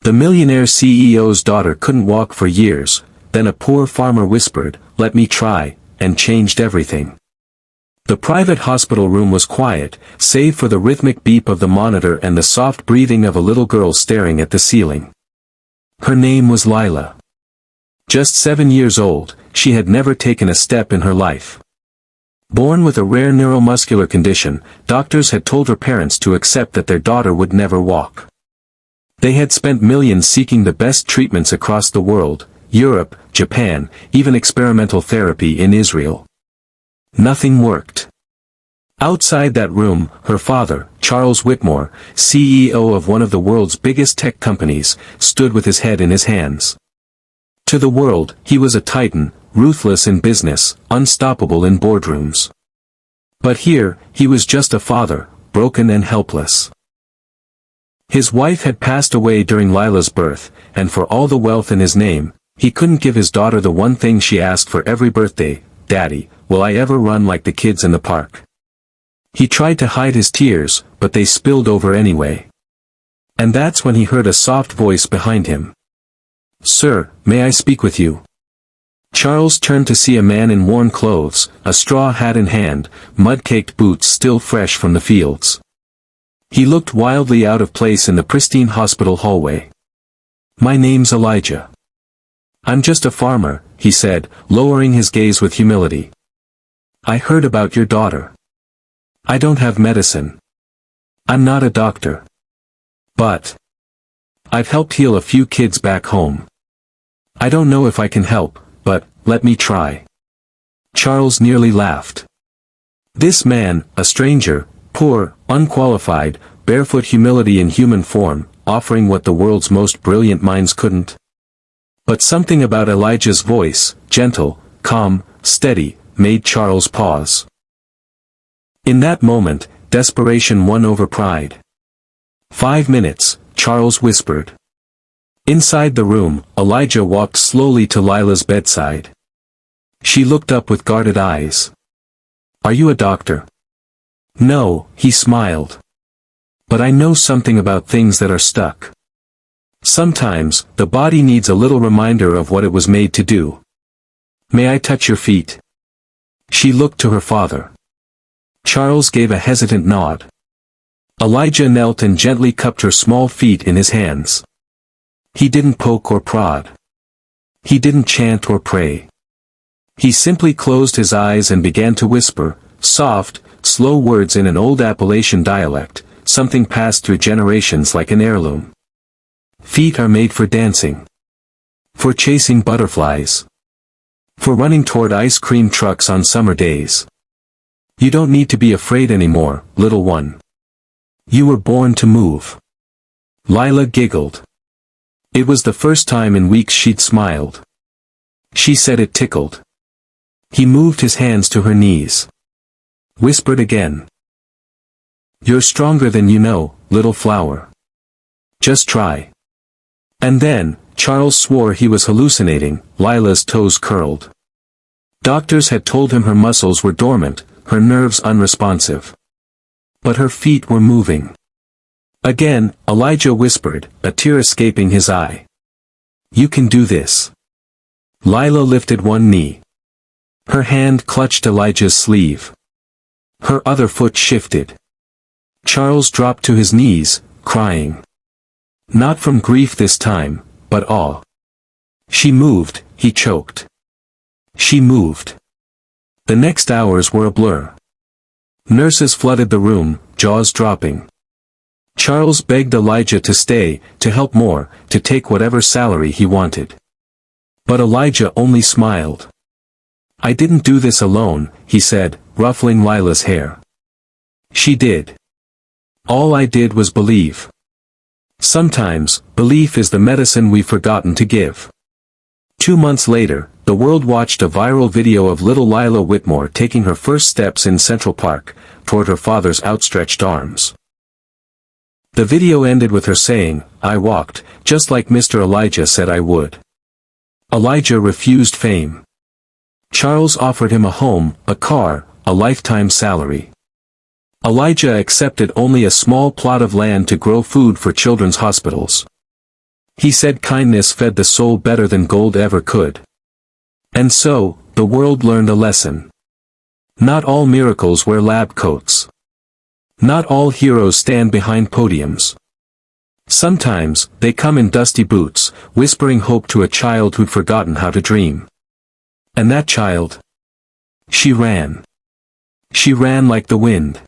The millionaire CEO's daughter couldn't walk for years, then a poor farmer whispered, "Let me try," and changed everything. The private hospital room was quiet, save for the rhythmic beep of the monitor and the soft breathing of a little girl staring at the ceiling. Her name was Lila. Just 7 years old, she had never taken a step in her life. Born with a rare neuromuscular condition, doctors had told her parents to accept that their daughter would never walk. They had spent millions seeking the best treatments across the world, Europe, Japan, even experimental therapy in Israel. Nothing worked. Outside that room, her father, Charles Whitmore, CEO of one of the world's biggest tech companies, stood with his head in his hands. To the world, he was a titan, ruthless in business, unstoppable in boardrooms. But here, he was just a father, broken and helpless. His wife had passed away during Lila's birth, and for all the wealth in his name, he couldn't give his daughter the one thing she asked for every birthday: "Daddy, will I ever run like the kids in the park?" He tried to hide his tears, but they spilled over anyway. And that's when he heard a soft voice behind him. "Sir, may I speak with you?" Charles turned to see a man in worn clothes, a straw hat in hand, mud-caked boots still fresh from the fields. He looked wildly out of place in the pristine hospital hallway. "My name's Elijah. I'm just a farmer," he said, lowering his gaze with humility. "I heard about your daughter. I don't have medicine. I'm not a doctor. But I've helped heal a few kids back home. I don't know if I can help, but let me try." Charles nearly laughed. This man, a stranger, poor, unqualified, barefoot humility in human form, offering what the world's most brilliant minds couldn't. But something about Elijah's voice, gentle, calm, steady, made Charles pause. In that moment, desperation won over pride. "5 minutes," Charles whispered. Inside the room, Elijah walked slowly to Lila's bedside. She looked up with guarded eyes. "Are you a doctor?" "No," he smiled. "But I know something about things that are stuck. Sometimes, the body needs a little reminder of what it was made to do. May I touch your feet?" She looked to her father. Charles gave a hesitant nod. Elijah knelt and gently cupped her small feet in his hands. He didn't poke or prod. He didn't chant or pray. He simply closed his eyes and began to whisper, soft, slow words in an old Appalachian dialect, something passed through generations like an heirloom. "Feet are made for dancing. For chasing butterflies. For running toward ice cream trucks on summer days. You don't need to be afraid anymore, little one. You were born to move." Lila giggled. It was the first time in weeks she'd smiled. She said it tickled. He moved his hands to her knees. Whispered again. "You're stronger than you know, little flower. Just try." And then, Charles swore he was hallucinating. Lila's toes curled. Doctors had told him her muscles were dormant, her nerves unresponsive. But her feet were moving. Again, Elijah whispered, a tear escaping his eye. "You can do this." Lila lifted one knee. Her hand clutched Elijah's sleeve. Her other foot shifted. Charles dropped to his knees, crying. Not from grief this time, but awe. She moved, he choked. She moved. The next hours were a blur. Nurses flooded the room, jaws dropping. Charles begged Elijah to stay, to help more, to take whatever salary he wanted. But Elijah only smiled. "I didn't do this alone," he said, ruffling Lila's hair. "She did. All I did was believe. Sometimes, belief is the medicine we've forgotten to give." 2 months later, the world watched a viral video of little Lila Whitmore taking her first steps in Central Park, toward her father's outstretched arms. The video ended with her saying, "I walked, just like Mr. Elijah said I would." Elijah refused fame. Charles offered him a home, a car, a lifetime salary. Elijah accepted only a small plot of land to grow food for children's hospitals. He said kindness fed the soul better than gold ever could. And so, the world learned a lesson. Not all miracles wear lab coats. Not all heroes stand behind podiums. Sometimes, they come in dusty boots, whispering hope to a child who'd forgotten how to dream. And that child? She ran. She ran like the wind.